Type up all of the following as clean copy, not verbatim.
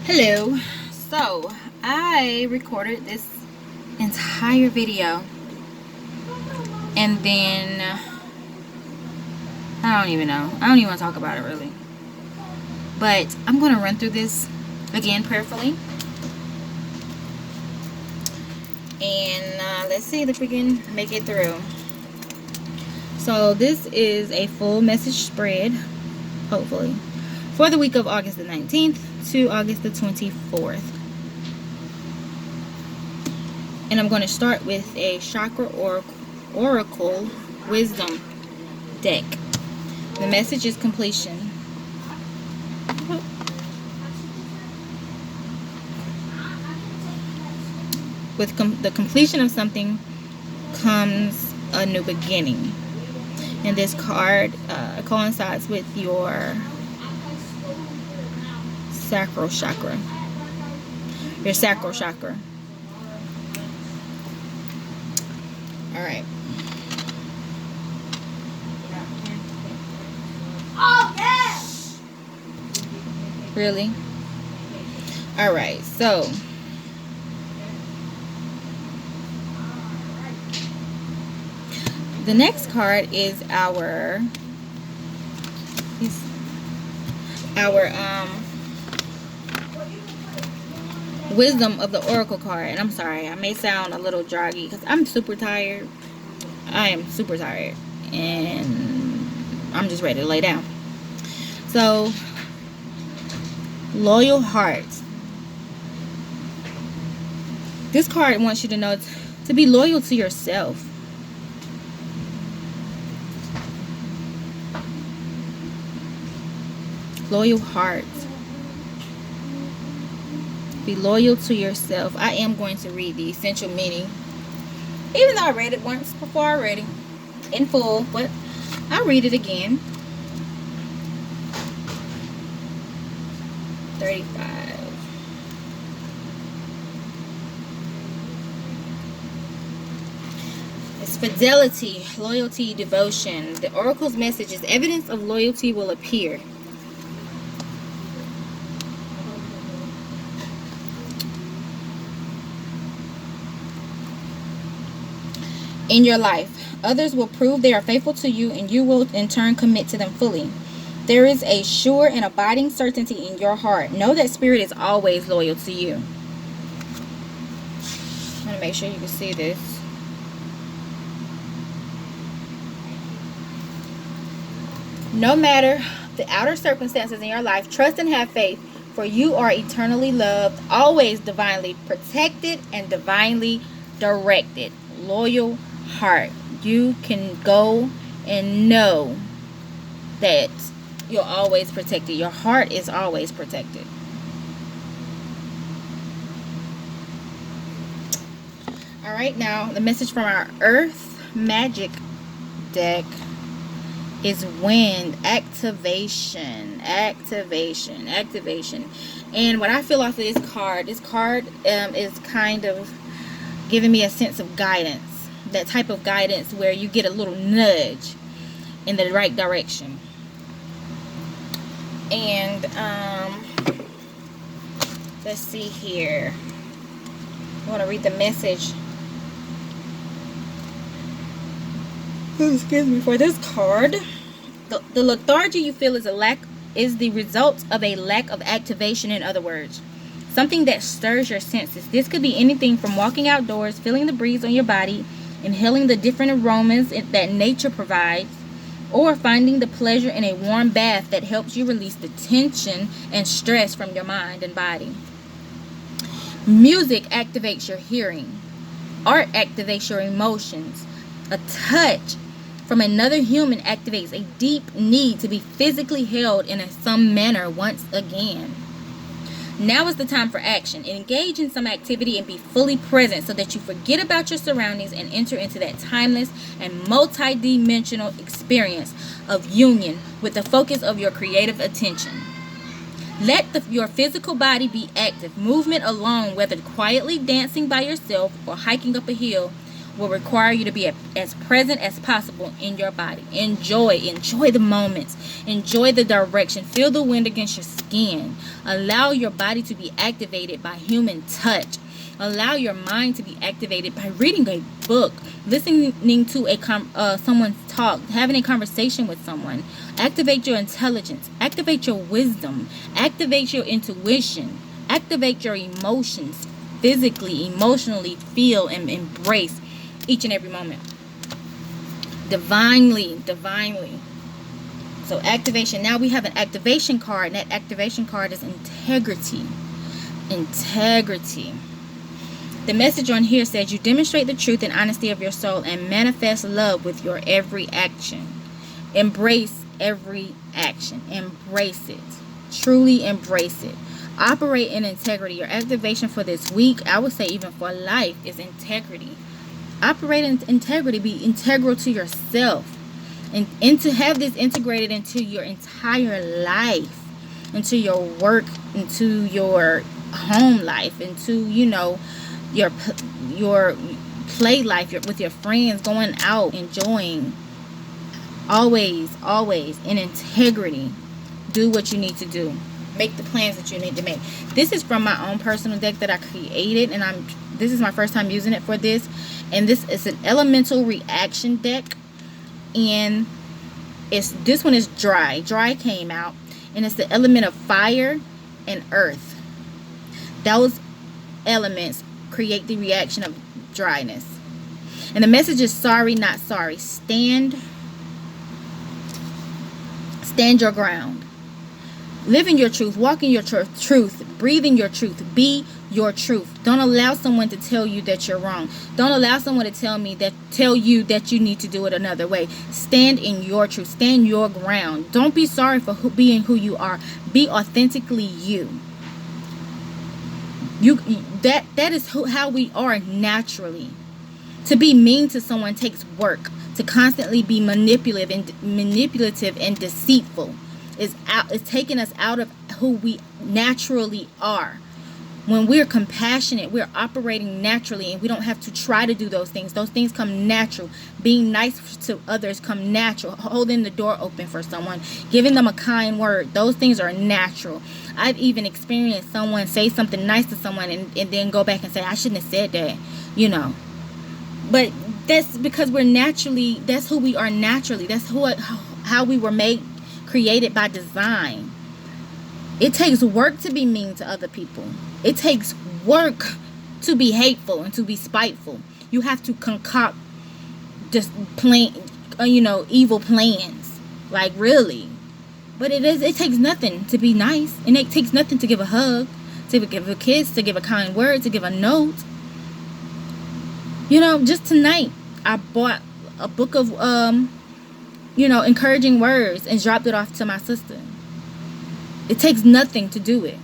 Hello. So I recorded this entire video and then I don't even know. I don't even want to talk about it really. But I'm going to run through this again prayerfully. And let's see if we can make it through. So this is a full message spread, hopefully, for the week of August the 19th to August the 24th. And I'm going to start with a Chakra Oracle Wisdom deck. The message is completion. With the completion of something comes a new beginning. And this card coincides with your sacral chakra. Your sacral chakra. Alright. Oh, yes! Really? Alright, so the next card is our Wisdom of the Oracle card. And I'm sorry, I may sound a little draggy because I'm super tired. I am super tired and I'm just ready to lay down. So, loyal heart. This card wants you to know to be loyal to yourself. Loyal heart. Be loyal to yourself. I am going to read the essential meaning, even though I read it once before already in full, but I'll read it again. 35. It's fidelity, loyalty, devotion. The oracle's message is evidence of loyalty will appear. In your life, others will prove they are faithful to you, and you will in turn commit to them fully. There is a sure and abiding certainty in your heart. Know that spirit is always loyal to you. I'm going to make sure you can see this. No matter the outer circumstances in your life, trust and have faith, for you are eternally loved, always divinely protected, and divinely directed. Loyal heart. You can go and know that you're always protected. Your heart is always protected. Alright, now the message from our Earth Magic deck is wind. Activation. And what I feel off of this card is kind of giving me a sense of guidance. That type of guidance where you get a little nudge in the right direction. And let's see here. I want to read the message. Excuse me for this card. The lethargy you feel is the result of a lack of activation. In other words, something that stirs your senses. This could be anything from walking outdoors, feeling the breeze on your body, inhaling the different aromas that nature provides, or finding the pleasure in a warm bath that helps you release the tension and stress from your mind and body. Music activates your hearing. Art activates your emotions. A touch from another human activates a deep need to be physically held in some manner once again. Now is the time for action. Engage in some activity and be fully present so that you forget about your surroundings and enter into that timeless and multi-dimensional experience of union with the focus of your creative attention. Let your physical body be active. Movement alone, whether quietly dancing by yourself or hiking up a hill, will require you to be as present as possible in your body. Enjoy the moments. Enjoy the direction. Feel the wind against your skin. Allow your body to be activated by human touch. Allow your mind to be activated by reading a book, listening to someone's talk, having a conversation with someone. Activate your intelligence. Activate your wisdom. Activate your intuition. Activate your emotions. Physically, emotionally, feel and embrace each and every moment. Divinely. So activation. Now we have an activation card, and that activation card is integrity. The message on here says you demonstrate the truth and honesty of your soul and manifest love with your every action. Embrace every action. Embrace it. Truly embrace it. Operate in integrity. Your activation for this week, I would say even for life, is integrity. Operate in integrity. Be integral to yourself. And to have this integrated into your entire life. Into your work. Into your home life. Into, your play life with your friends, going out, enjoying. Always in integrity. Do what you need to do. Make the plans that you need to make. This is from my own personal deck that I created, and this is my first time using it for this. And this is an elemental reaction deck, and this one is dry. Dry came out, and it's the element of fire and earth. Those elements create the reaction of dryness. And the message is sorry, not sorry. Stand your ground. Live in your truth. Walk in your truth. Breathe in your truth. Be your truth. Don't allow someone to tell you that you're wrong. Don't allow someone to tell you that you need to do it another way. Stand in your truth. Stand your ground. Don't be sorry for being who you are. Be authentically you. That is how we are naturally. To be mean to someone takes work. To constantly be manipulative and deceitful is taking us out of who we naturally are. When we're compassionate, we're operating naturally, and we don't have to try to do those things. Those things come natural. Being nice to others come natural. Holding the door open for someone, giving them a kind word, those things are natural. I've even experienced someone say something nice to someone and then go back and say, I shouldn't have said that, But that's because that's who we are naturally. That's how we were created by design. It takes work to be mean to other people. It takes work to be hateful and to be spiteful. You have to concoct just evil plans. Like, really. But it takes nothing to be nice. And it takes nothing to give a hug, to give a kiss, to give a kind word, to give a note. Just tonight, I bought a book of, encouraging words and dropped it off to my sister. It takes nothing to do it.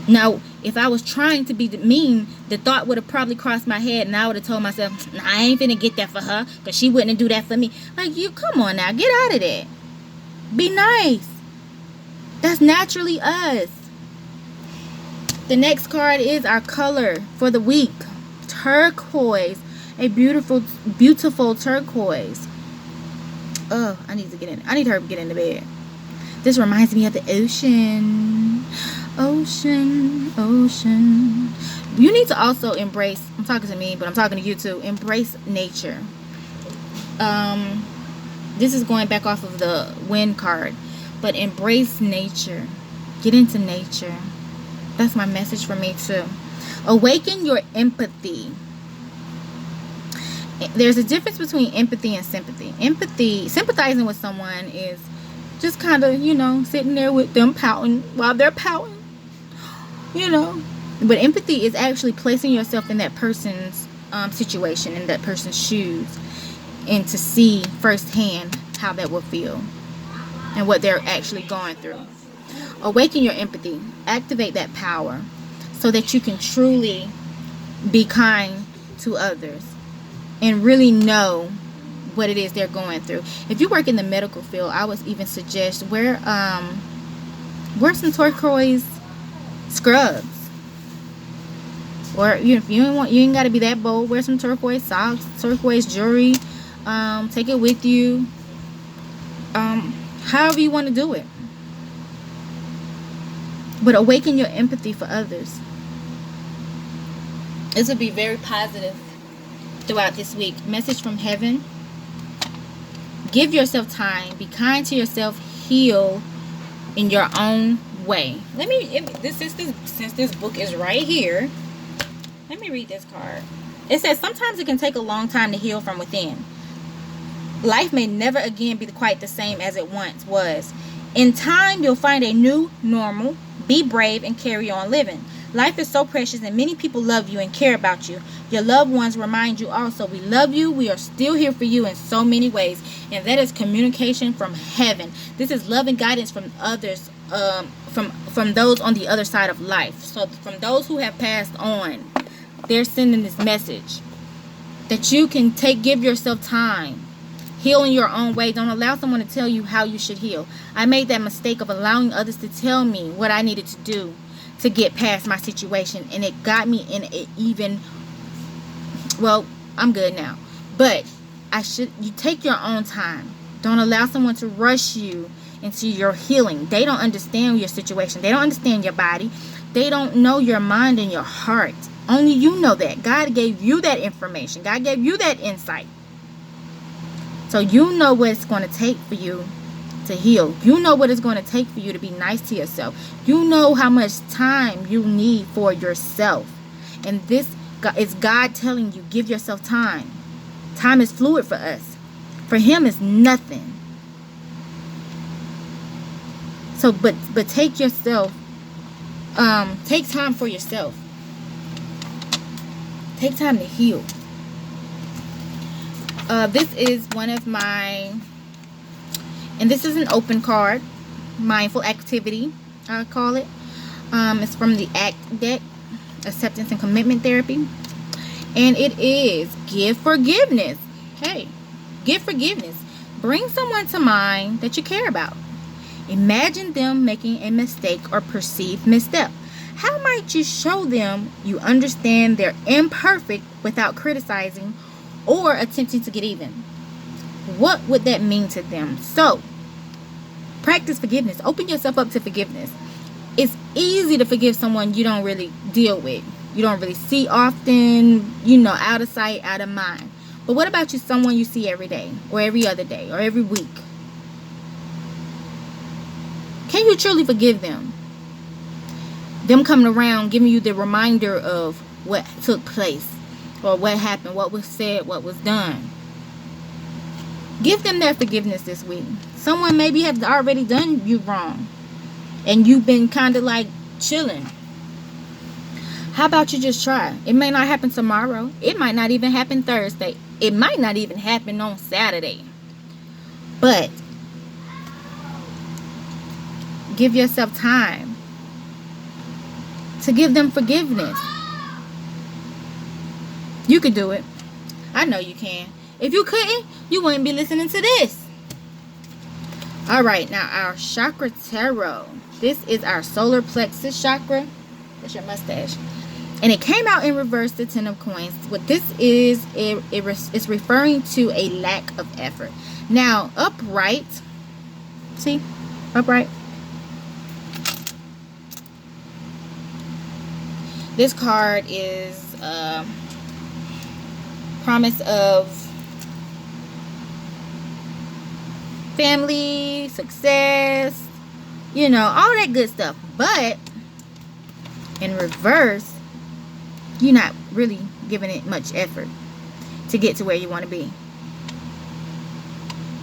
Now, if I was trying to be mean, the thought would have probably crossed my head, and I would have told myself, nah, I ain't finna get that for her, because she wouldn't do that for me. Like, come on now, get out of that. Be nice. That's naturally us. The next card is our color for the week. Turquoise. A beautiful, beautiful turquoise. Oh, I need her to get into bed. This reminds me of the ocean. Ocean. You need to also embrace, I'm talking to me, but I'm talking to you too. Embrace nature. This is going back off of the wind card. But embrace nature. Get into nature. That's my message for me too. Awaken your empathy. There's a difference between empathy and sympathy. Empathy, sympathizing with someone is just kind of, sitting there with them pouting while they're pouting. But empathy is actually placing yourself in that person's situation, in that person's shoes, and to see firsthand how that will feel and what they're actually going through. Awaken your empathy. Activate that power so that you can truly be kind to others and really know what it is they're going through. If you work in the medical field, I would even suggest wear some turquoise scrubs. Or if you ain't got to be that bold. Wear some turquoise socks, turquoise jewelry. Take it with you. However you want to do it. But awaken your empathy for others. This will be very positive throughout this week. Message from heaven. Give yourself time. Be kind to yourself. Heal in your own way. Since this book is right here, let me read this card. It says, sometimes it can take a long time to heal from within. Life may never again be quite the same as it once was. In time, you'll find a new normal. Be brave and carry on living. Life is so precious and many people love you and care about you. Your loved ones remind you also, we love you. We are still here for you in so many ways. And that is communication from heaven. This is love and guidance from others, from those on the other side of life. So from those who have passed on, they're sending this message that you can give yourself time. Heal in your own way. Don't allow someone to tell you how you should heal. I made that mistake of allowing others to tell me what I needed to do to get past my situation, and it got me in an even, well, I'm good now, but you take your own time. Don't allow someone to rush you into your healing. They don't understand your situation. They don't understand your body. They don't know your mind and your heart. Only you know that. God gave you that information. God gave you that insight. So you know what it's going to take for you to heal. You know what it's going to take for you to be nice to yourself. You know how much time you need for yourself. And this is God telling you, give yourself time. Time is fluid for us. For him, it's nothing. So, but take yourself, take time for yourself. Take time to heal. This is one of my, and this is an open card, mindful activity, I call it. It's from the ACT deck, Acceptance and Commitment Therapy. And it is give forgiveness. Hey, give forgiveness. Bring someone to mind that you care about. Imagine them making a mistake or perceived misstep. How might you show them you understand they're imperfect without criticizing or attempting to get even? What would that mean to them? So, practice forgiveness. Open yourself up to forgiveness. It's easy to forgive someone you don't really deal with. You don't really see often, out of sight, out of mind. But what about someone you see every day, or every other day, or every week? Can you truly forgive them? Them coming around, giving you the reminder of what took place, or what happened, what was said, what was done. Give them that forgiveness this week. Someone maybe have already done you wrong, and you've been kind of like chilling. How about you just try? It may not happen tomorrow. It might not even happen Thursday. It might not even happen on Saturday. But give yourself time to give them forgiveness. You could do it. I know you can. If you couldn't, you wouldn't be listening to this. Alright, now our chakra tarot. This is our solar plexus chakra. That's your mustache. And it came out in reverse, the 10 of coins. What this is, it's referring to a lack of effort. Now, upright. See? Upright. This card is promise of family, success, all that good stuff. But in reverse, you're not really giving it much effort to get to where you want to be.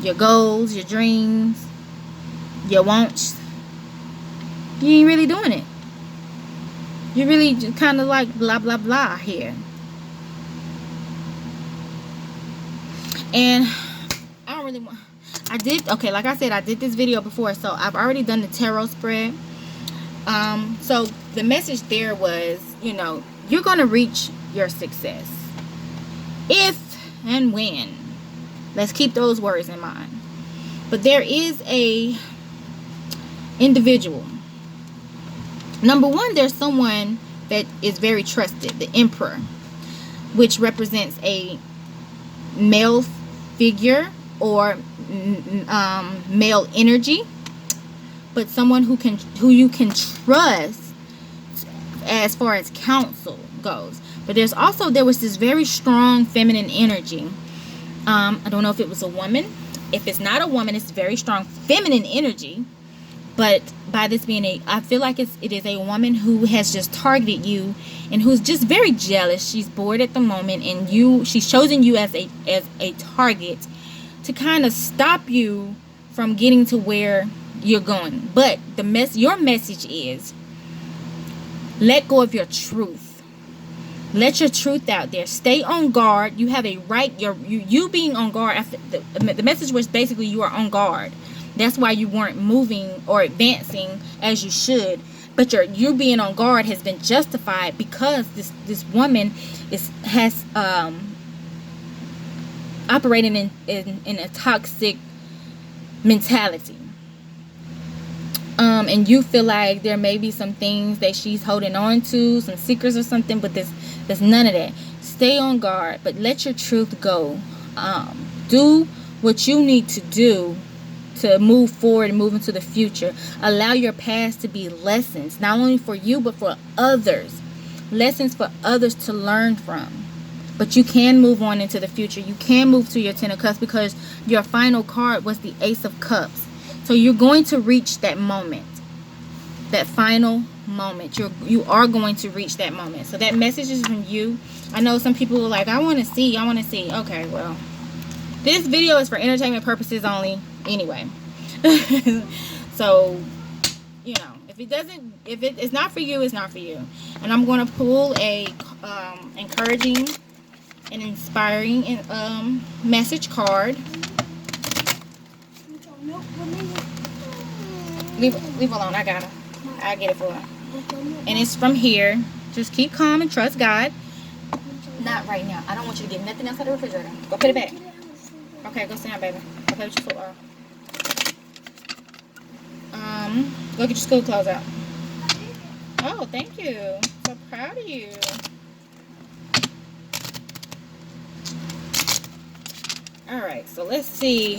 Your goals, your dreams, your wants, you ain't really doing it. You're really just kind of like blah, blah, blah here. And I don't really want... like I said, I did this video before, so I've already done the tarot spread. So the message there was, you're going to reach your success. If and when. Let's keep those words in mind. But there is a individual. Number one, there's someone that is very trusted. The Emperor, which represents a male figure or male energy, but someone who you can trust as far as counsel goes. But there was this very strong feminine energy. I don't know if it was a woman. If it's not a woman, it's very strong feminine energy. But by this being I feel like it is a woman who has just targeted you and who's just very jealous. She's bored at the moment, and she's chosen you as a target to kind of stop you from getting to where you're going. But your message is, let go of your truth. Let your truth out there. Stay on guard. You have a right. You being on guard. After the message was basically you are on guard. That's why you weren't moving or advancing as you should. But you being on guard has been justified because this woman has operating in a toxic mentality. And you feel like there may be some things that she's holding on to, some secrets or something, but there's none of that. Stay on guard, but let your truth go. Do what you need to do to move forward and move into the future. Allow your past to be lessons, not only for you, but for others. Lessons for others to learn from. But you can move on into the future. You can move to your Ten of Cups because your final card was the Ace of Cups. So you're going to reach that moment. That final moment. You are going to reach that moment. So that message is from you. I know some people are like, I want to see. Okay, well, this video is for entertainment purposes only anyway. So, if it's not for you, it's not for you. And I'm going to pull a encouraging and inspiring message card. Leave alone. I got her. I'll get it for her. And it's from here. Just keep calm and trust God. Not right now. I don't want you to get nothing else out of the refrigerator. Go put it back. Okay, go sit down, baby. Go play with your football. Go get your school clothes out. Oh, thank you. So proud of you. Alright, so let's see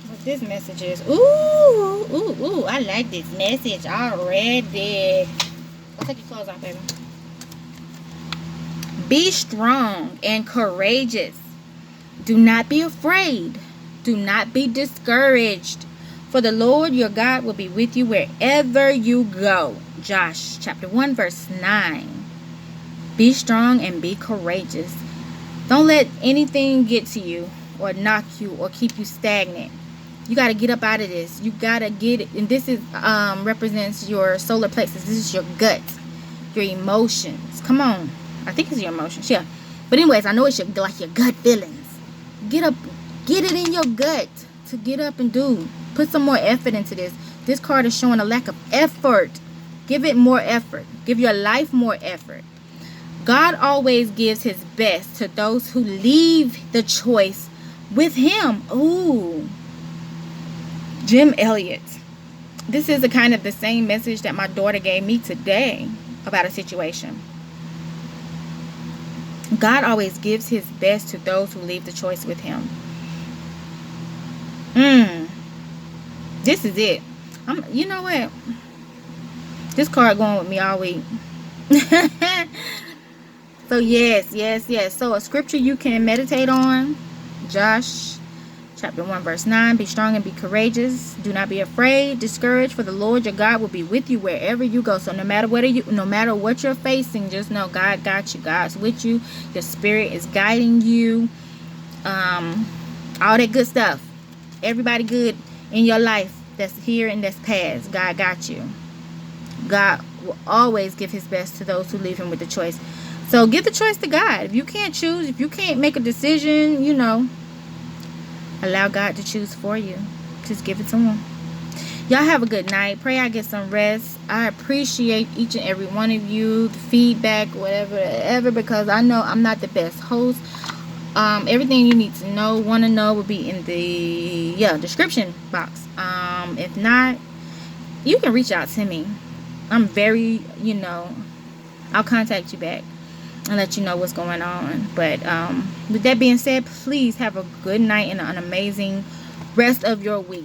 what this message is. Ooh, I like this message already. Go take your clothes off, baby. Be strong and courageous. Do not be afraid. Do not be discouraged. For the Lord your God will be with you wherever you go. Josh chapter 1 verse 9. Be strong and be courageous. Don't let anything get to you or knock you or keep you stagnant. You got to get up out of this. You got to get it. And this is represents your solar plexus. This is your gut, your emotions. Come on. I think it's your emotions. Yeah. But anyways, I know it's your gut feelings. Get up. Get it in your gut to get up and do. Put some more effort into this. This card is showing a lack of effort. Give it more effort. Give your life more effort. God always gives his best to those who leave the choice with him. Ooh. Jim Elliott. This is kind of the same message that my daughter gave me today about a situation. God always gives his best to those who leave the choice with him. This is it. You know what? This card going with me all week. So yes. So a scripture you can meditate on. Josh chapter 1 verse 9. Be strong and be courageous. Do not be afraid, discouraged, for the Lord your God will be with you wherever you go. So no matter what you're facing, just know God got you. God's with you. Your spirit is guiding you. All that good stuff. Everybody good in your life that's here and that's past. God got you. God will always give his best to those who leave him with the choice. So give the choice to God. If you can't choose, if you can't make a decision, allow God to choose for you. Just give it to him. Y'all have a good night. Pray I get some rest. I appreciate each and every one of you, the feedback, whatever, because I know I'm not the best host. Everything you need to know, want to know, will be in the description box. If not, you can reach out to me. I'm very, I'll contact you back and let you know what's going on. But with that being said, please have a good night and an amazing rest of your week.